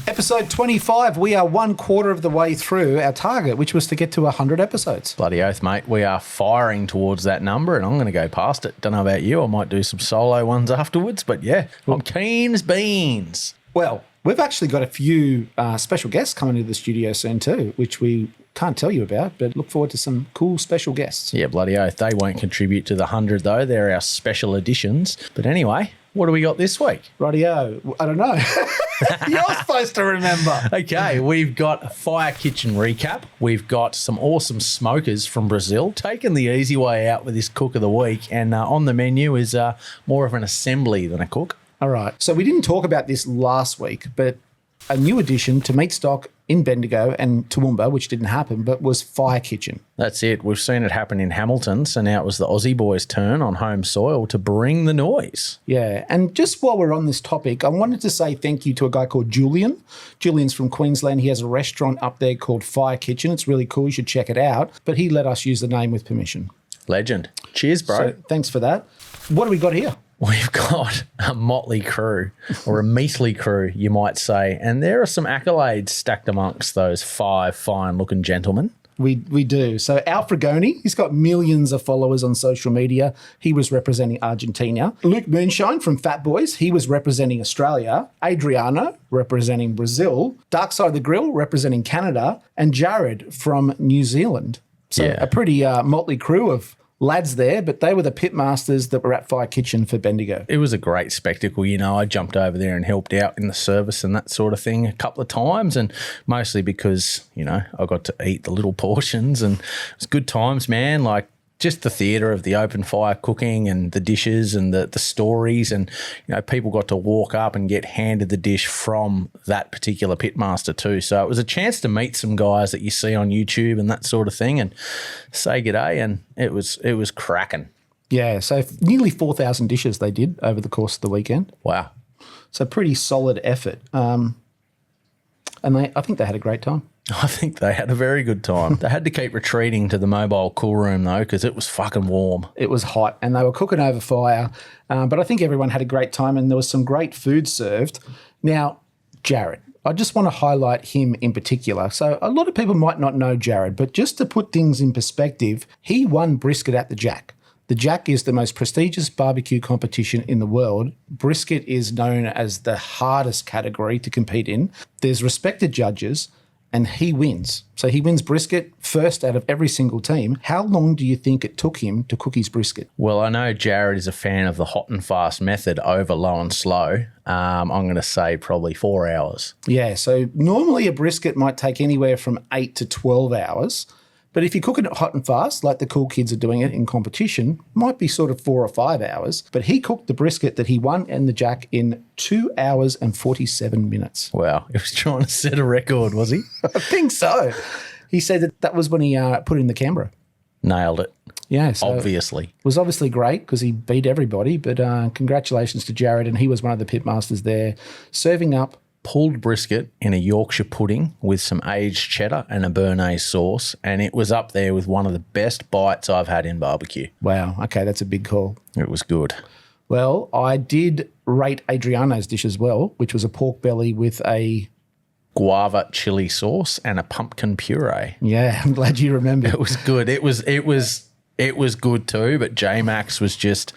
Episode 25. We are 1/4 of the way through our target, which was to get to 100 episodes. Bloody oath, mate. We are firing towards that number, and I'm going to go past it. Don't know about you. I might do some solo ones afterwards, but yeah, I'm keen as beans. Well, we've actually got a few special guests coming into the studio soon too, which we can't tell you about, but look forward to some cool special guests. Yeah, bloody oath. They won't contribute to the 100, though. They're our special editions. But anyway, what do we got this week? Rightio. I don't know. You're supposed to remember. Okay, we've got a fire kitchen recap. We've got some awesome smokers from Brazil, taking the easy way out with this cook of the week. And on the menu is more of an assembly than a cook. All right. So we didn't talk about this last week, but a new addition to meat stock in Bendigo and Toowoomba, which didn't happen, but was fire kitchen. That's it. We've seen it happen in Hamilton, so now it was the Aussie boys' turn on home soil to bring the noise. Yeah, and just while we're on this topic, I wanted to say thank you to a guy called Julian. Julian's from Queensland. He has a restaurant up there called Fire Kitchen. It's really cool. You should check it out. But he let us use the name with permission. Legend. Cheers, bro. So thanks for that. What do we got here? We've got a motley crew, or a meatley crew, you might say. And there are some accolades stacked amongst those 5 fine-looking gentlemen. We do. So Al Fragoni, he's got millions of followers on social media. He was representing Argentina. Luke Moonshine from Fat Boys, he was representing Australia. Adriano, representing Brazil. Dark Side of the Grill, representing Canada. And Jared from New Zealand. So Yeah. a pretty motley crew of lads there, but they were the pit masters that were at Fire Kitchen for Bendigo. It was a great spectacle. You know, I jumped over there and helped out in the service and that sort of thing a couple of times, and mostly because, you know, I got to eat the little portions, and it was good times, man. Like, just the theatre of the open fire cooking and the dishes and the stories, and, you know, people got to walk up and get handed the dish from that particular pitmaster too. So it was a chance to meet some guys that you see on YouTube and that sort of thing and say g'day, and it was cracking. Yeah, so nearly 4,000 dishes they did over the course of the weekend. Wow. So pretty solid effort. And I think they had a great time. I think they had a very good time. They had to keep retreating to the mobile cool room, though, because it was fucking warm. It was hot, and they were cooking over fire. But I think everyone had a great time, and there was some great food served. Now, Jared, I just want to highlight him in particular. So a lot of people might not know Jared, but just to put things in perspective, he won brisket at the Jack. The Jack is the most prestigious barbecue competition in the world. Brisket is known as the hardest category to compete in. There's respected judges, and he wins. So he wins brisket first out of every single team. How long do you think it took him to cook his brisket? Well, I know Jared is a fan of the hot and fast method over low and slow. I'm going to say probably 4 hours. Yeah, so normally a brisket might take anywhere from 8 to 12 hours. But if you cook it hot and fast, like the cool kids are doing it in competition, might be sort of 4 or 5 hours. But he cooked the brisket that he won and the Jack in 2 hours and 47 minutes. Wow. He was trying to set a record, was he? I think so. He said that was when he put it in the Canberra. Nailed it. Yeah, so obviously. It was obviously great because he beat everybody. But congratulations to Jared, and he was one of the pitmasters there, serving up pulled brisket in a Yorkshire pudding with some aged cheddar and a béarnaise sauce, and it was up there with one of the best bites I've had in barbecue. Wow, okay, that's a big call. It was good. Well, I did rate Adriano's dish as well, which was a pork belly with a guava chili sauce and a pumpkin puree. Yeah, I'm glad you remember. It was good. It was good too, but J-Max was just,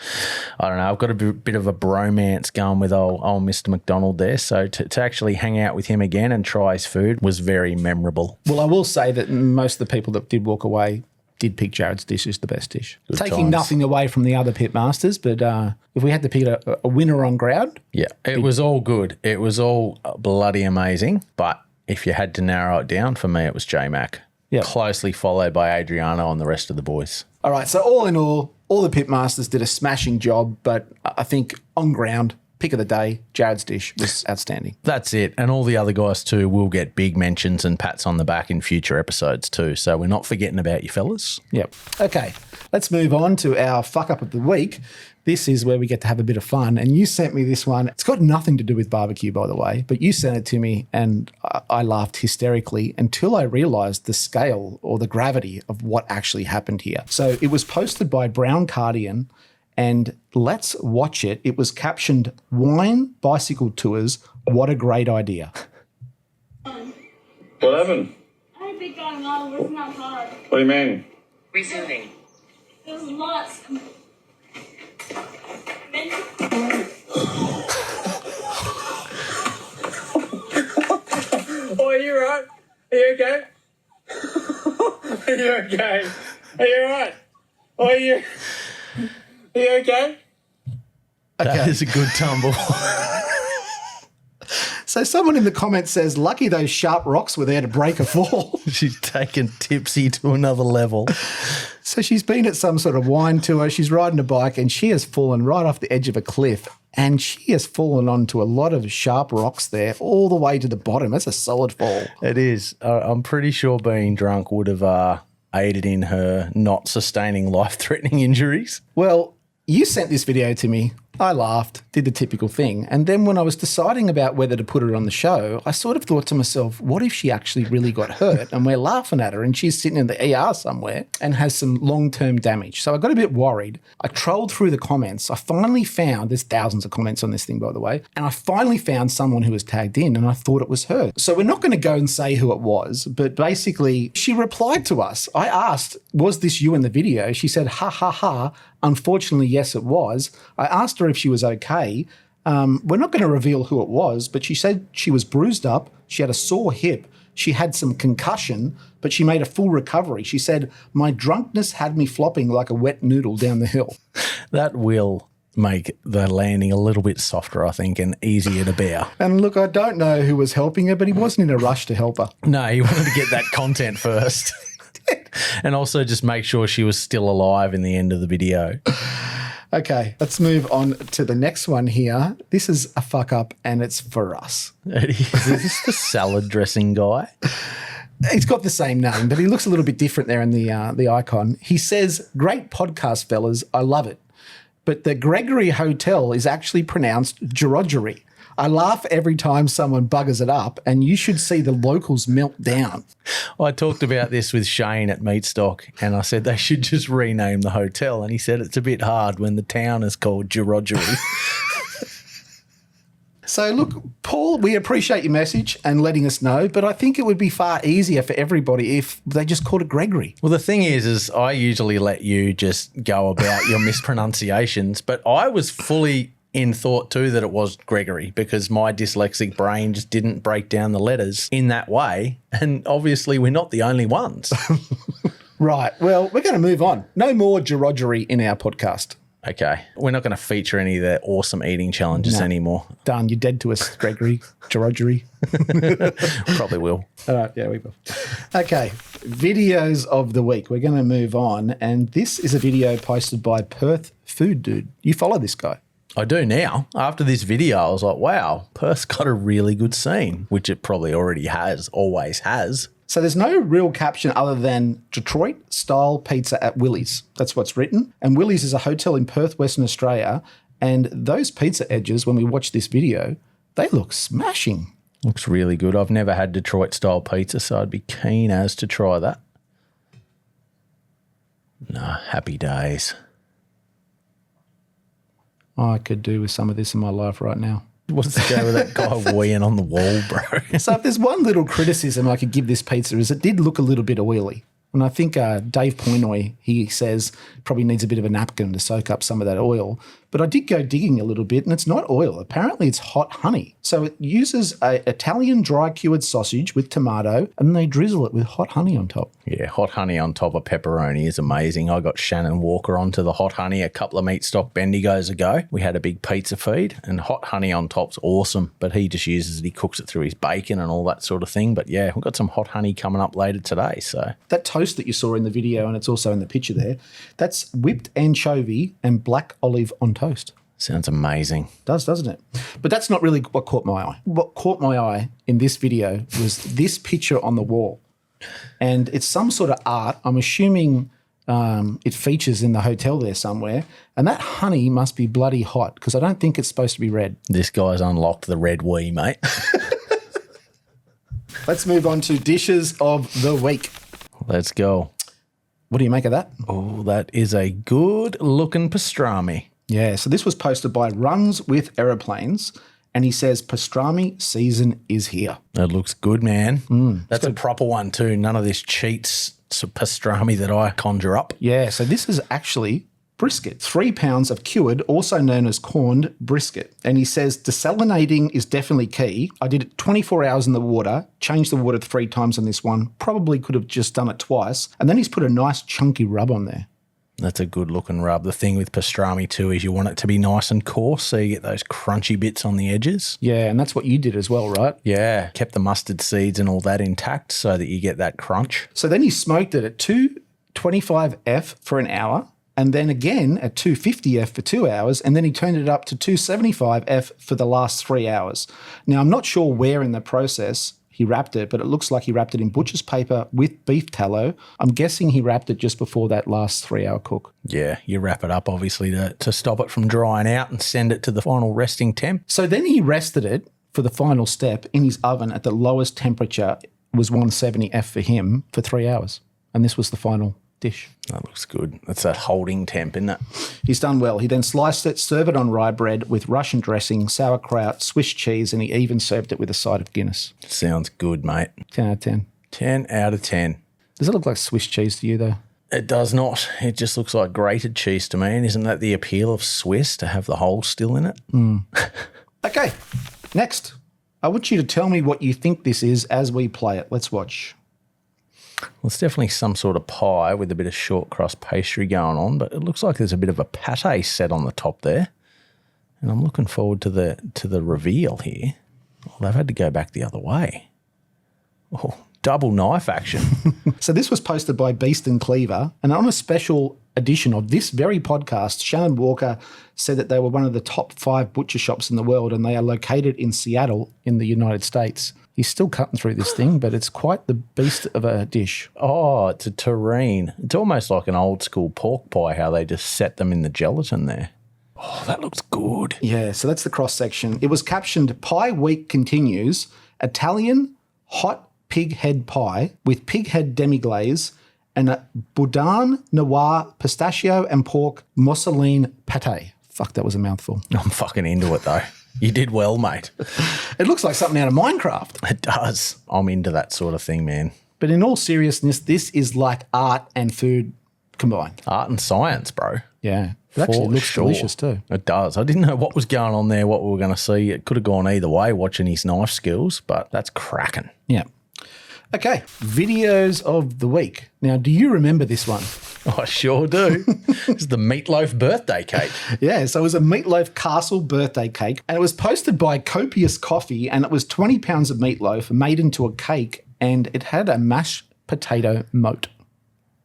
I don't know, I've got a bit of a bromance going with old Mr. McDonald there. So to actually hang out with him again and try his food was very memorable. Well, I will say that most of the people that did walk away did pick Jared's dish as the best dish. Good Taking times. Nothing away from the other pit masters, but if we had to pick a winner on ground. Yeah, it was all good. It was all bloody amazing. But if you had to narrow it down, for me, it was J-Mac. Yep. Closely followed by Adriano and the rest of the boys. All right, so all in all the pit masters did a smashing job, but I think on ground, pick of the day, Jared's dish was outstanding. That's it. And all the other guys too will get big mentions and pats on the back in future episodes too. So we're not forgetting about you fellas. Yep. Okay, let's move on to our fuck up of the week. This is where we get to have a bit of fun. And you sent me this one. It's got nothing to do with barbecue, by the way, but you sent it to me and I laughed hysterically until I realised the scale or the gravity of what actually happened here. So it was posted by Brown Cardian, and let's watch it. It was captioned, "Wine Bicycle Tours, what a great idea." What happened? I think I'm not. It's not hard. What do you mean? Resuming. There's lots. Oh, are you right? Are you okay? Are you okay? Are you alright? Oh, are you okay? That is a good tumble. So someone in the comments says, lucky those sharp rocks were there to break a fall. She's taken tipsy to another level. So she's been at some sort of wine tour. She's riding a bike and she has fallen right off the edge of a cliff. And she has fallen onto a lot of sharp rocks there all the way to the bottom. That's a solid fall. It is. I'm pretty sure being drunk would have aided in her not sustaining life-threatening injuries. Well, you sent this video to me. I laughed, did the typical thing. And then when I was deciding about whether to put her on the show, I sort of thought to myself, what if she actually really got hurt and we're laughing at her and she's sitting in the ER somewhere and has some long-term damage? So I got a bit worried. I trolled through the comments. I finally found, there's thousands of comments on this thing, by the way, and I finally found someone who was tagged in and I thought it was her. So we're not going to go and say who it was, but basically she replied to us. I asked, was this you in the video? She said, ha, ha, ha. Unfortunately, yes, it was. I asked her if she was okay. We're not going to reveal who it was, but she said she was bruised up. She had a sore hip. She had some concussion, but she made a full recovery. She said, my drunkenness had me flopping like a wet noodle down the hill. That will make the landing a little bit softer, I think, and easier to bear. And look, I don't know who was helping her, but he wasn't in a rush to help her. No, he wanted to get that content first. And also just make sure she was still alive in the end of the video. Okay, let's move on to the next one here. This is a fuck up and it's for us. Is this the salad dressing guy? He's got the same name, but he looks a little bit different there in the icon. He says, great podcast, fellas. I love it. But the Gregory Hotel is actually pronounced Gerogery. I laugh every time someone buggers it up, and you should see the locals melt down. I talked about this with Shane at Meatstock, and I said they should just rename the hotel, and he said it's a bit hard when the town is called Gerogery. So, look, Paul, we appreciate your message and letting us know, but I think it would be far easier for everybody if they just called it Gregory. Well, the thing is I usually let you just go about your mispronunciations, but I was fully in thought too that it was Gregory because my dyslexic brain just didn't break down the letters in that way. And obviously we're not the only ones. Right. Well, we're going to move on. No more Gerogery in our podcast. Okay. We're not going to feature any of their awesome eating challenges anymore. Done. You're dead to us, Gregory. Gerogery. Probably will. Yeah, we will. Okay. Videos of the week. We're going to move on. And this is a video posted by Perth Food Dude. You follow this guy? I do now. After this video, I was like, wow, Perth's got a really good scene, which it probably already has, always has. So there's no real caption other than Detroit-style pizza at Willie's. That's what's written. And Willie's is a hotel in Perth, Western Australia. And those pizza edges, when we watch this video, they look smashing. Looks really good. I've never had Detroit-style pizza, so I'd be keen as to try that. No, happy days. I could do with some of this in my life right now. What's the go with that guy weeing on the wall, bro? So if there's one little criticism I could give this pizza is it did look a little bit oily. And I think Dave Poynoy, he says, probably needs a bit of a napkin to soak up some of that oil. But I did go digging a little bit, and it's not oil. Apparently, it's hot honey. So it uses a Italian dry cured sausage with tomato, and they drizzle it with hot honey on top. Yeah, hot honey on top of pepperoni is amazing. I got Shannon Walker onto the hot honey a couple of Meatstock Bendigos ago. We had a big pizza feed, and hot honey on top's awesome. But he just uses it. He cooks it through his bacon and all that sort of thing. But yeah, we've got some hot honey coming up later today. So that toast that you saw in the video, and it's also in the picture there, that's whipped anchovy and black olive on toast. Sounds amazing. Does, doesn't it? But that's not really what caught my eye. What caught my eye in this video was this picture on the wall. And it's some sort of art. I'm assuming it features in the hotel there somewhere. And that honey must be bloody hot because I don't think it's supposed to be red. This guy's unlocked the red wee, mate. Let's move on to dishes of the week. Let's go. What do you make of that? Oh, that is a good looking pastrami. Yeah, so this was posted by Runs with Aeroplanes, and he says pastrami season is here. That looks good, man. That's a proper one too. None of this cheats pastrami that I conjure up. Yeah, so this is actually brisket, 3 pounds of cured, also known as corned brisket. And he says desalinating is definitely key. I did it 24 hours in the water, changed the water 3 times on this one, probably could have just done it twice. And then he's put a nice chunky rub on there. That's a good looking rub. The thing with pastrami too is you want it to be nice and coarse so you get those crunchy bits on the edges. Yeah, and that's what you did as well, right? Yeah, kept the mustard seeds and all that intact so that you get that crunch. So then he smoked it at 225F for an hour, and then again at 250F for 2 hours, and then he turned it up to 275F for the last 3 hours. Now, I'm not sure where in the process he wrapped it, but it looks like he wrapped it in butcher's paper with beef tallow. I'm guessing he wrapped it just before that last 3-hour cook. Yeah, you wrap it up obviously to stop it from drying out and send it to the final resting temp. So then he rested it for the final step in his oven at the lowest temperature, was 170F for him, for 3 hours. And this was the final dish. That looks good. That's that holding temp, isn't it? He's done well. He then sliced it, served it on rye bread with Russian dressing, sauerkraut, Swiss cheese, and he even served it with a side of Guinness. Sounds good, mate. 10 out of 10. 10 out of 10. Does it look like Swiss cheese to you, though? It does not. It just looks like grated cheese to me. And isn't that the appeal of Swiss, to have the hole still in it? Okay, next. I want you to tell me what you think this is as we play it. Let's watch. Well, it's definitely some sort of pie with a bit of short crust pastry going on, but it looks like there's a bit of a pate set on the top there. And I'm looking forward to the reveal here. Well, they've had to go back the other way. Oh, double knife action. So this was posted by Beast and Cleaver, and on a special edition of this very podcast, Shannon Walker said that they were one of the top 5 butcher shops in the world, and they are located in Seattle in the United States. He's still cutting through this thing, but it's quite the beast of a dish. Oh, it's a terrine. It's almost like an old school pork pie, how they just set them in the gelatin there. Oh, that looks good. Yeah, so that's the cross section. It was captioned, Pie Week continues, Italian hot pig head pie with pig head demi-glaze and a boudin noir pistachio and pork mousseline pate. Fuck, that was a mouthful. I'm fucking into it though. You did well, mate. It looks like something out of Minecraft. It does. I'm into that sort of thing, man. But in all seriousness, this is like art and food combined. Art and science, bro. Yeah. It actually looks delicious too. It does. I didn't know what was going on there, what we were going to see. It could have gone either way watching his knife skills, but that's cracking. Yeah. Okay, videos of the week. Now, do you remember this one? I sure do. It's the meatloaf birthday cake. Yeah, so it was a meatloaf castle birthday cake, and it was posted by Copious Coffee, and it was 20 pounds of meatloaf made into a cake, and it had a mashed potato moat.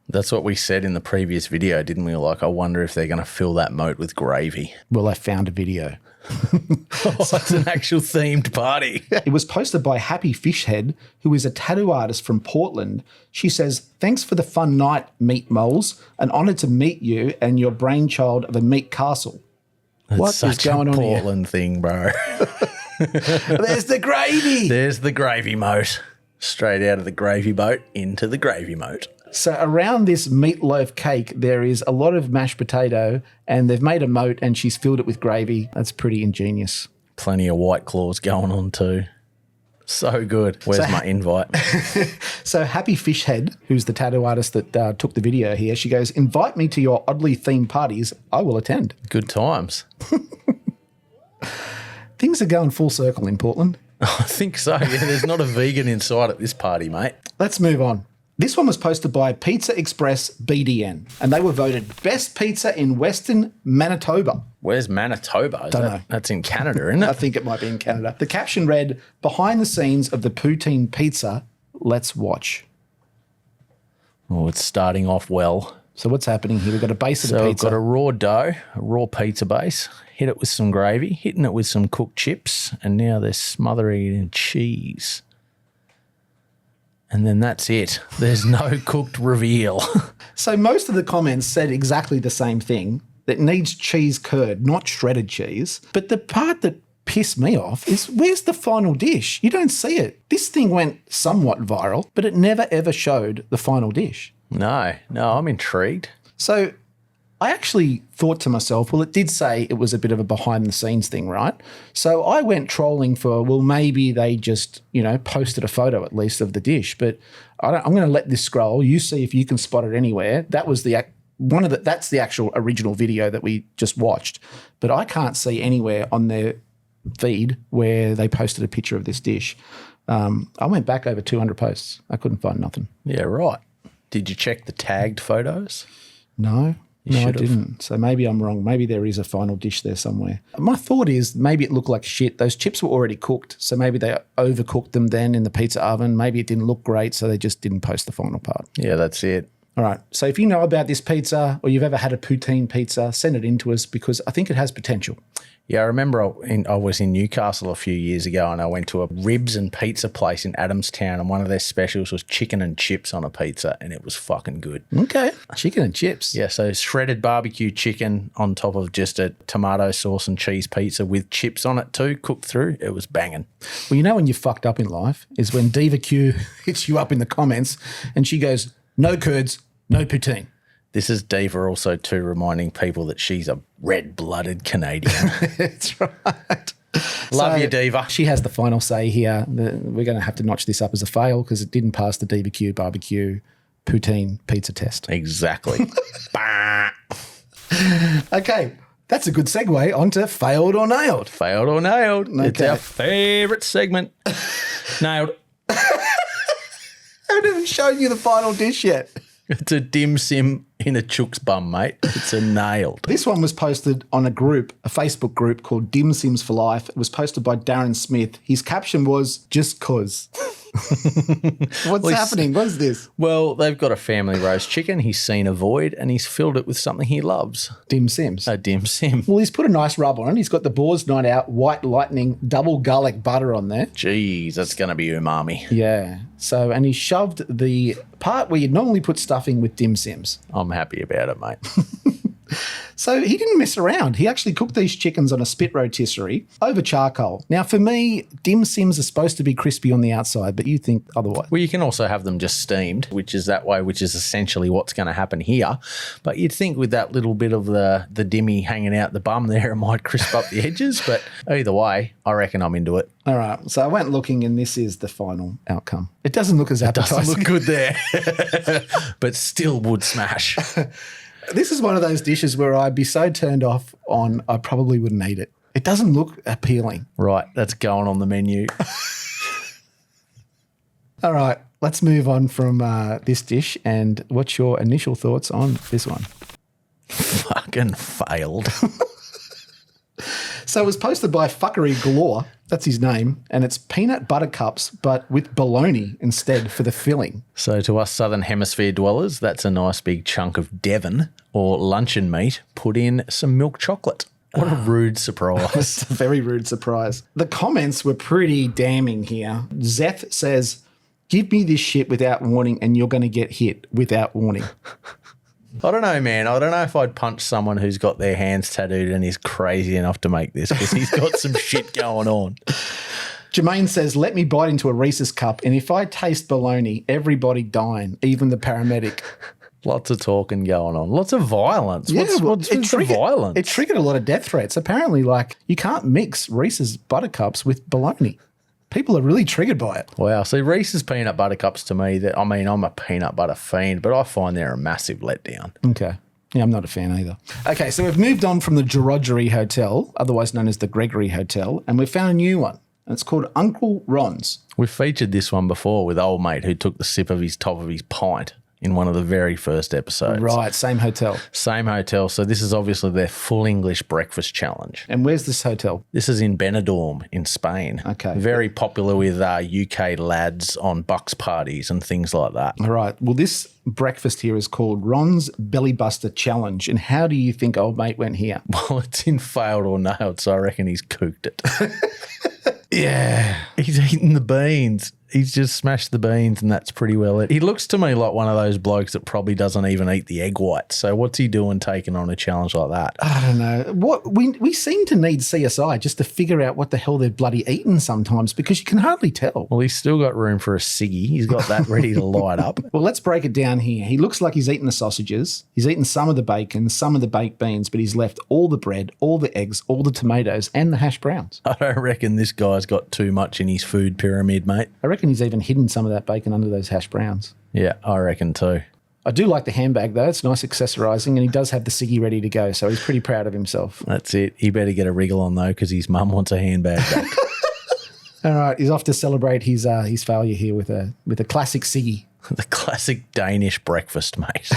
That's what we said in the previous video, didn't we? Like, I wonder if they're going to fill that moat with gravy. Well, I found a video. Oh, it's an actual themed party. It was posted by Happy Fishhead, who is a tattoo artist from Portland. She says, thanks for the fun night, meat moles. An honour to meet you and your brainchild of a meat castle. What is going on here? Portland thing, bro. There's the gravy. There's the gravy moat. Straight out of the gravy boat into the gravy moat. So around this meatloaf cake, there is a lot of mashed potato, and they've made a moat and she's filled it with gravy. That's pretty ingenious. Plenty of White Claws going on too. So good. Where's my invite? So Happy Fishhead, who's the tattoo artist that took the video here, she goes, invite me to your oddly themed parties. I will attend. Good times. Things are going full circle in Portland. I think so. Yeah, there's not a vegan inside at this party, mate. Let's move on. This one was posted by Pizza Express BDN, and they were voted best pizza in Western Manitoba. Where's Manitoba? Don't know. That's in Canada, isn't I it? think it might be in Canada. The caption read, behind the scenes of the Poutine pizza, let's watch. Oh, it's starting off well. So what's happening here? We've got a base of the So we've pizza. got a raw dough, a raw pizza base, hit it with some gravy, hitting it with some cooked chips, and now they're smothering it in cheese. And then that's it. There's no cooked reveal. So most of the comments said exactly the same thing. That needs cheese curd, not shredded cheese. But the part that pissed me off is where's the final dish? You don't see it. This thing went somewhat viral, but it never ever showed the final dish. No, I'm intrigued. So I actually thought to myself, well, it did say it was a bit of a behind the scenes thing, right? So I went trolling for, well, maybe they just, posted a photo at least of the dish. But I'm going to let this scroll. You see if you can spot it anywhere. That was that's the actual original video that we just watched. But I can't see anywhere on their feed where they posted a picture of this dish. I went back over 200 posts. I couldn't find nothing. Yeah, right. Did you check the tagged photos? No, I should've. didn't. So maybe I'm wrong. Maybe there is a final dish there somewhere. My thought is maybe it looked like shit. Those chips were already cooked, so maybe they overcooked them then in the pizza oven. Maybe it didn't look great, so they just didn't post the final part. Yeah, that's it. All right. So if you know about this pizza or you've ever had a poutine pizza, send it in to us because I think it has potential. Yeah, I remember I was in Newcastle a few years ago and I went to a ribs and pizza place in Adamstown and one of their specials was chicken and chips on a pizza and it was fucking good. Okay. Chicken and chips. Yeah, so shredded barbecue chicken on top of just a tomato sauce and cheese pizza with chips on it too, cooked through. It was banging. Well, when you fucked up in life is when DivaQ hits you up in the comments and she goes, no curds, no poutine. This is Diva also too reminding people that she's a red-blooded Canadian. That's right. Love you, Diva. She has the final say here. We're going to have to notch this up as a fail because it didn't pass the DivaQ barbecue poutine pizza test. Exactly. Bah. Okay, that's a good segue onto failed or nailed. Failed or nailed. It's Okay. our favourite segment. Nailed. I haven't even shown you the final dish yet. It's a dim sim in a chook's bum, mate. It's a nailed. This one was posted on a Facebook group called Dim Sims for Life. It was posted by Darren Smith. His caption was, just cause. What's happening? What is this? Well, they've got a family roast chicken. He's seen a void and he's filled it with something he loves. Dim Sims. A dim sim. Well, he's put a nice rub on it. He's got the Boar's Night Out White Lightning double garlic butter on there. Jeez, that's going to be umami. Yeah. So, and he shoved the part where you'd normally put stuffing with dim sims. I'm happy about it, mate. So he didn't mess around. He actually cooked these chickens on a spit rotisserie over charcoal. Now, for me, dim sims are supposed to be crispy on the outside, but you think otherwise. Well, you can also have them just steamed, which is essentially what's going to happen here. But you'd think with that little bit of the dimmy hanging out the bum there, it might crisp up the edges. But either way, I reckon I'm into it. All right. So I went looking, and this is the final outcome. It doesn't look as appetizing. Doesn't look good there, but still would smash. This is one of those dishes where I'd be so turned off on, I probably wouldn't eat it. It doesn't look appealing. Right, that's going on the menu. All right, let's move on from this dish. And what's your initial thoughts on this one? Fucking failed. So it was posted by Fuckery Galore. That's his name. And it's peanut butter cups, but with bologna instead for the filling. So to us Southern Hemisphere dwellers, that's a nice big chunk of Devon or luncheon meat put in some milk chocolate. What a rude surprise. It's a very rude surprise. The comments were pretty damning here. Zeth says, give me this shit without warning and you're going to get hit without warning. I don't know, man. I don't know if I'd punch someone who's got their hands tattooed and is crazy enough to make this because he's got some shit going on. Jermaine says, let me bite into a Reese's cup and if I taste bologna, everybody dying, even the paramedic. Lots of talking going on. Lots of violence. What's the violence? It triggered a lot of death threats. Apparently, you can't mix Reese's Buttercups with bologna. People are really triggered by it. Wow. See, Reese's peanut butter cups to me, I'm a peanut butter fiend, but I find they're a massive letdown. Okay. Yeah, I'm not a fan either. Okay, so we've moved on from the Gerodgery Hotel, otherwise known as the Gregory Hotel, and we've found a new one. And it's called Uncle Ron's. We've featured this one before with old mate who took the sip of his top of his pint in one of the very first episodes. Right, same hotel. Same hotel. So this is obviously their full English breakfast challenge. And where's this hotel? This is in Benidorm in Spain. Okay. Very popular with UK lads on bucks parties and things like that. All right. Well, this breakfast here is called Ron's Belly Buster Challenge. And how do you think old mate went here? Well, it's in failed or nailed, so I reckon he's cooked it. Yeah. He's eating the beans. He's just smashed the beans and that's pretty well it. He looks to me like one of those blokes that probably doesn't even eat the egg whites. So what's he doing taking on a challenge like that? I don't know. What we seem to need CSI just to figure out what the hell they're bloody eating sometimes, because you can hardly tell. Well, he's still got room for a ciggy. He's got that ready to light up. Well, let's break it down here. He looks like he's eating the sausages. He's eaten some of the bacon, some of the baked beans, but he's left all the bread, all the eggs, all the tomatoes, and the hash browns. I don't reckon this guy's got too much in his food pyramid, mate. I reckon he's even hidden some of that bacon under those hash browns. Yeah, I reckon too. I do like the handbag, though. It's nice accessorising, and he does have the ciggy ready to go, so he's pretty proud of himself. That's it. He better get a wriggle on, though, because his mum wants a handbag back. All right, he's off to celebrate his failure here with a classic ciggy. The classic Danish breakfast, mate.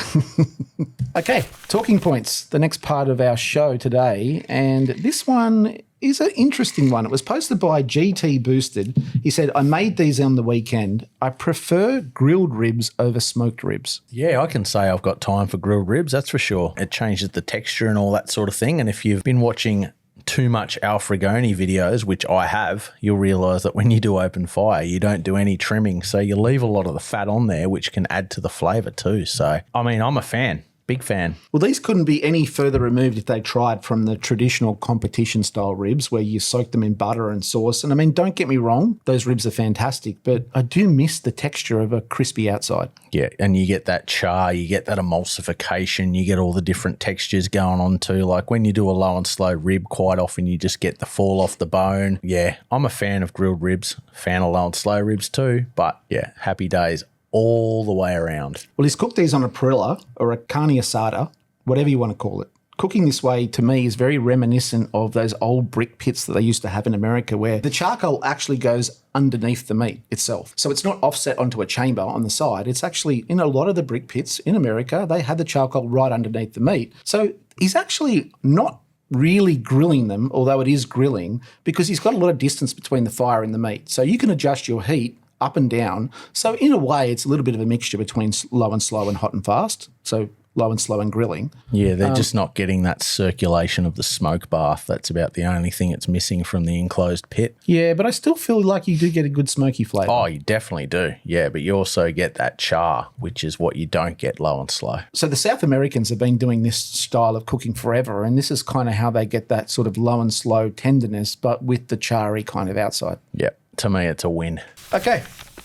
Okay, talking points, the next part of our show today, and this one is an interesting one. It was posted by GT Boosted. He said, I made these on the weekend. I prefer grilled ribs over smoked ribs. Yeah, I can say I've got time for grilled ribs, that's for sure. It changes the texture and all that sort of thing. And if you've been watching too much Alfregoni videos, which I have, you'll realise that when you do open fire, you don't do any trimming. So you leave a lot of the fat on there, which can add to the flavour too. So, I mean, I'm a fan. Big fan. Well, these couldn't be any further removed if they tried from the traditional competition style ribs where you soak them in butter and sauce. And I mean, don't get me wrong, those ribs are fantastic, but I do miss the texture of a crispy outside. Yeah, and you get that char, you get that emulsification, you get all the different textures going on too. Like when you do a low and slow rib, quite often you just get the fall off the bone. Yeah, I'm a fan of grilled ribs, fan of low and slow ribs too, but yeah, happy days all the way around. Well, he's cooked these on a perilla or a carne asada, whatever you want to call it. Cooking this way, to me, is very reminiscent of those old brick pits that they used to have in America where the charcoal actually goes underneath the meat itself. So it's not offset onto a chamber on the side. It's actually, in a lot of the brick pits in America, they had the charcoal right underneath the meat. So he's actually not really grilling them, although it is grilling, because he's got a lot of distance between the fire and the meat. So you can adjust your heat up and down. So in a way, it's a little bit of a mixture between low and slow and hot and fast. So low and slow and grilling. Yeah, they're just not getting that circulation of the smoke bath. That's about the only thing it's missing from the enclosed pit. Yeah, but I still feel like you do get a good smoky flavour. Oh, you definitely do. Yeah, but you also get that char, which is what you don't get low and slow. So the South Americans have been doing this style of cooking forever, and this is kind of how they get that sort of low and slow tenderness, but with the charry kind of outside. Yep. To me, it's a win. Okay,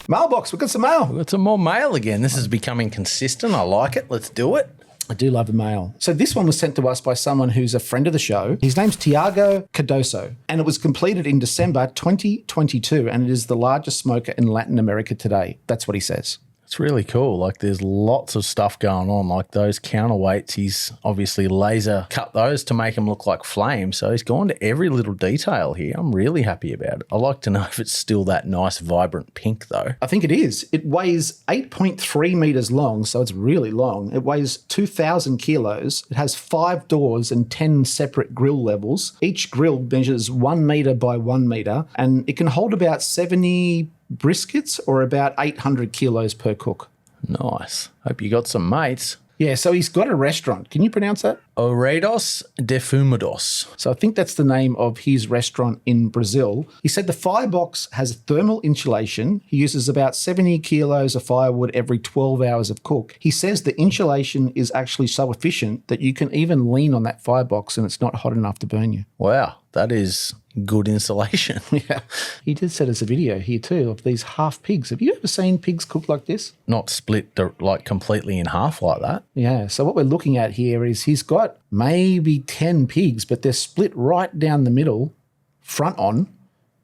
mailbox. We've got some mail. We've got some more mail again. This is becoming consistent. I like it. Let's do it. I do love the mail. So this one was sent to us by someone who's a friend of the show. His name's Tiago Cardoso, and it was completed in December 2022, and it is the largest smoker in Latin America today. That's what he says. It's really cool. Like there's lots of stuff going on. Like those counterweights, he's obviously laser cut those to make them look like flames. So he's gone to every little detail here. I'm really happy about it. I like to know if it's still that nice, vibrant pink though. I think it is. It weighs 8.3 metres long, so it's really long. It weighs 2,000 kilos. It has 5 doors and 10 separate grill levels. Each grill measures 1 metre by 1 metre, and it can hold about 70 briskets or about 800 kilos per cook. Nice. Hope you got some mates. Yeah, so he's got a restaurant. Can you pronounce that? Oreiros de Fumados. So I think that's the name of his restaurant in Brazil. He said the firebox has thermal insulation. He uses about 70 kilos of firewood every 12 hours of cook. He says the insulation is actually so efficient that you can even lean on that firebox and it's not hot enough to burn you. Wow, that is good insulation. Yeah. He did send us a video here too of these half pigs. Have you ever seen pigs cooked like this? Not split like completely in half like that. Yeah. So what we're looking at here is he's got maybe 10 pigs, but they're split right down the middle, front on,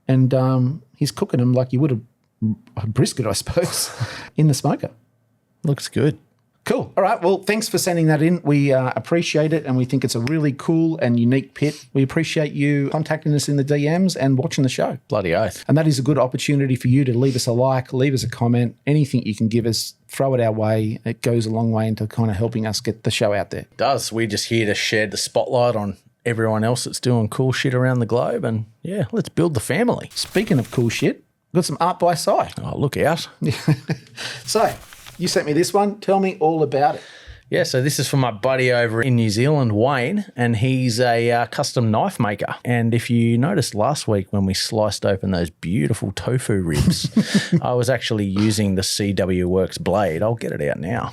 and he's cooking them like you would a brisket, I suppose, in the smoker. Looks good. Cool. All right. Well, thanks for sending that in. We appreciate it, and we think it's a really cool and unique pit. We appreciate you contacting us in the DMs and watching the show. Bloody oath. And that is a good opportunity for you to leave us a like, leave us a comment, anything you can give us, throw it our way. It goes a long way into kind of helping us get the show out there. It does. We're just here to shed the spotlight on everyone else that's doing cool shit around the globe, and yeah, let's build the family. Speaking of cool shit, we've got some art by Sigh. Oh, look out. So, you sent me this one. Tell me all about it. Yeah, so this is from my buddy over in New Zealand, Wayne, and he's a custom knife maker. And if you noticed last week when we sliced open those beautiful tofu ribs, I was actually using the CW Works blade. I'll get it out now.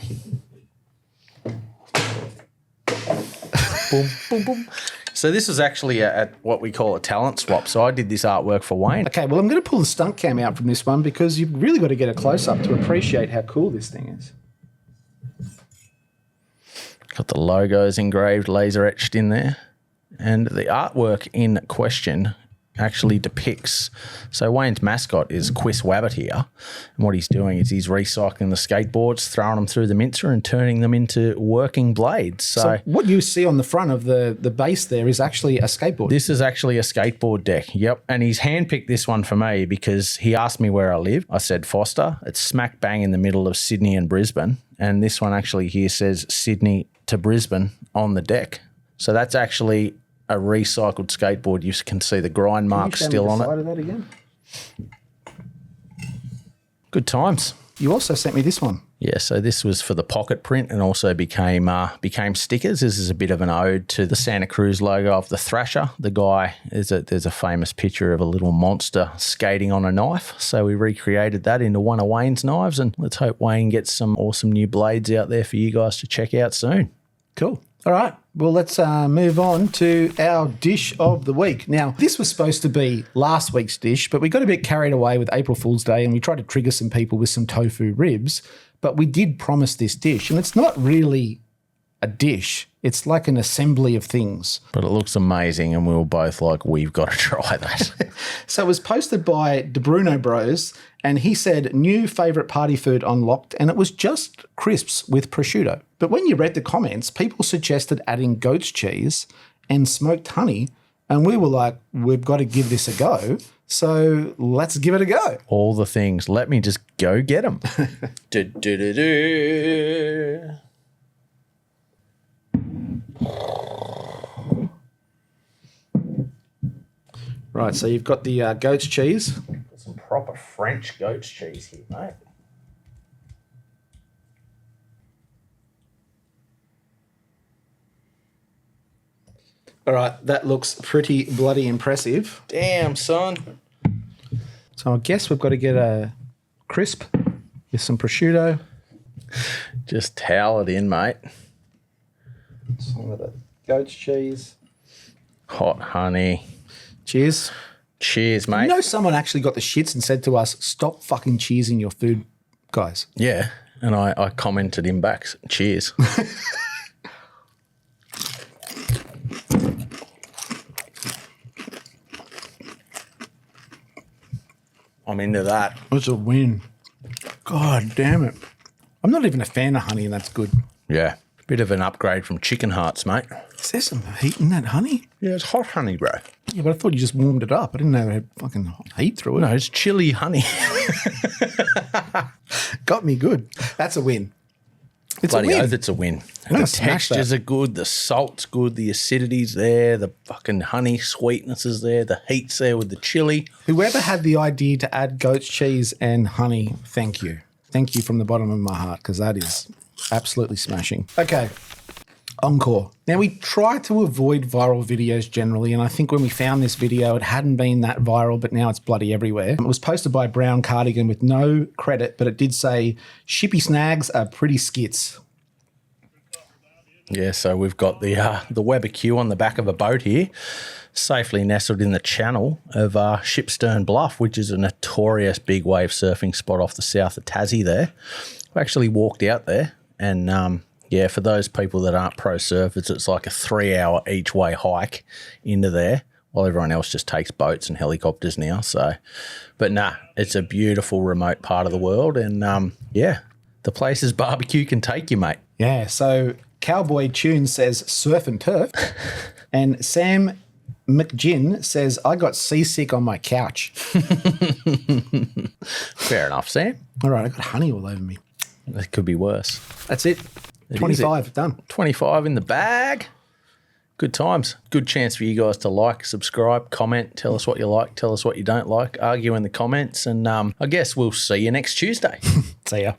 Boom, boom, boom. So this was actually at what we call a talent swap. So I did this artwork for Wayne. Okay, well, I'm going to pull the stunt cam out from this one because you've really got to get a close-up to appreciate how cool this thing is. Got the logos engraved, laser etched in there. And the artwork in question actually depicts, so Wayne's mascot is Quiz Wabbit here. And what he's doing is he's recycling the skateboards, throwing them through the mincer and turning them into working blades. So what you see on the front of the base there is actually a skateboard. this is actually a skateboard deck. Yep. And he's handpicked this one for me because he asked me where I live. I said Foster. It's smack bang in the middle of Sydney and Brisbane. And this one actually here says Sydney to Brisbane on the deck. So that's actually a recycled skateboard. You can see the grind marks still on it. Of that again? Good times. You also sent me this one. Yeah, so this was for the pocket print and also became stickers. This is a bit of an ode to the Santa Cruz logo of the Thrasher. The guy, there's a famous picture of a little monster skating on a knife. So we recreated that into one of Wayne's knives, and let's hope Wayne gets some awesome new blades out there for you guys to check out soon. Cool. All right. Well, let's move on to our dish of the week. Now, this was supposed to be last week's dish, but we got a bit carried away with April Fool's Day and we tried to trigger some people with some tofu ribs. But we did promise this dish, and it's not really a dish. It's like an assembly of things. But it looks amazing, and we were both like, we've got to try that. So it was posted by De Bruno Bros, and he said, new favourite party food unlocked, and it was just crisps with prosciutto. But when you read the comments, people suggested adding goat's cheese and smoked honey, and we were like, we've got to give this a go. So let's give it a go. All the things. Let me just go get them. Right, so you've got the goat's cheese. Some proper French goat's cheese here, mate. All right, that looks pretty bloody impressive. Damn, son. So I guess we've got to get a crisp with some prosciutto. Just towel it in, mate. Some of the goat's cheese. Hot honey. Cheers. Cheers, mate. You know, someone actually got the shits and said to us, stop fucking cheesing your food, guys. Yeah, and I commented him back, cheers. I'm into that. It's a win. God damn it. I'm not even a fan of honey, and that's good. Yeah, bit of an upgrade from chicken hearts, mate. Is there some heat in that honey? Yeah, it's hot honey, bro. Yeah, but I thought you just warmed it up. I didn't know it had fucking heat through it. No, it's chili honey. Got me good. That's a win. It's Bloody a win. oath, it's a win. I'm gonna The smash textures that. are good, the salt's good, the acidity's there, the fucking honey sweetness is there, the heat's there with the chili. Whoever had the idea to add goat's cheese and honey, thank you. Thank you from the bottom of my heart, because that is absolutely smashing. Okay, Encore. Now, we try to avoid viral videos generally, and I think when we found this video, it hadn't been that viral, but now it's bloody everywhere. It was posted by Brown Cardigan with no credit, but it did say, shippy snags are pretty skits. Yeah, so we've got the BBQ on the back of a boat here, safely nestled in the channel of Shipstern Bluff, which is a notorious big wave surfing spot off the south of Tassie there. We actually walked out there and, yeah, for those people that aren't pro surfers, it's like a 3-hour each way hike into there while everyone else just takes boats and helicopters now. So, but nah, it's a beautiful remote part of the world. And yeah, the places barbecue can take you, mate. Yeah, so Cowboy Tune says surf and turf, and Sam McGinn says, I got seasick on my couch. Fair enough, Sam. All right, I got honey all over me. It could be worse. That's it. 25, done. 25 in the bag. Good times. Good chance for you guys to like, subscribe, comment, tell us what you like, tell us what you don't like, argue in the comments, and I guess we'll see you next Tuesday. See ya.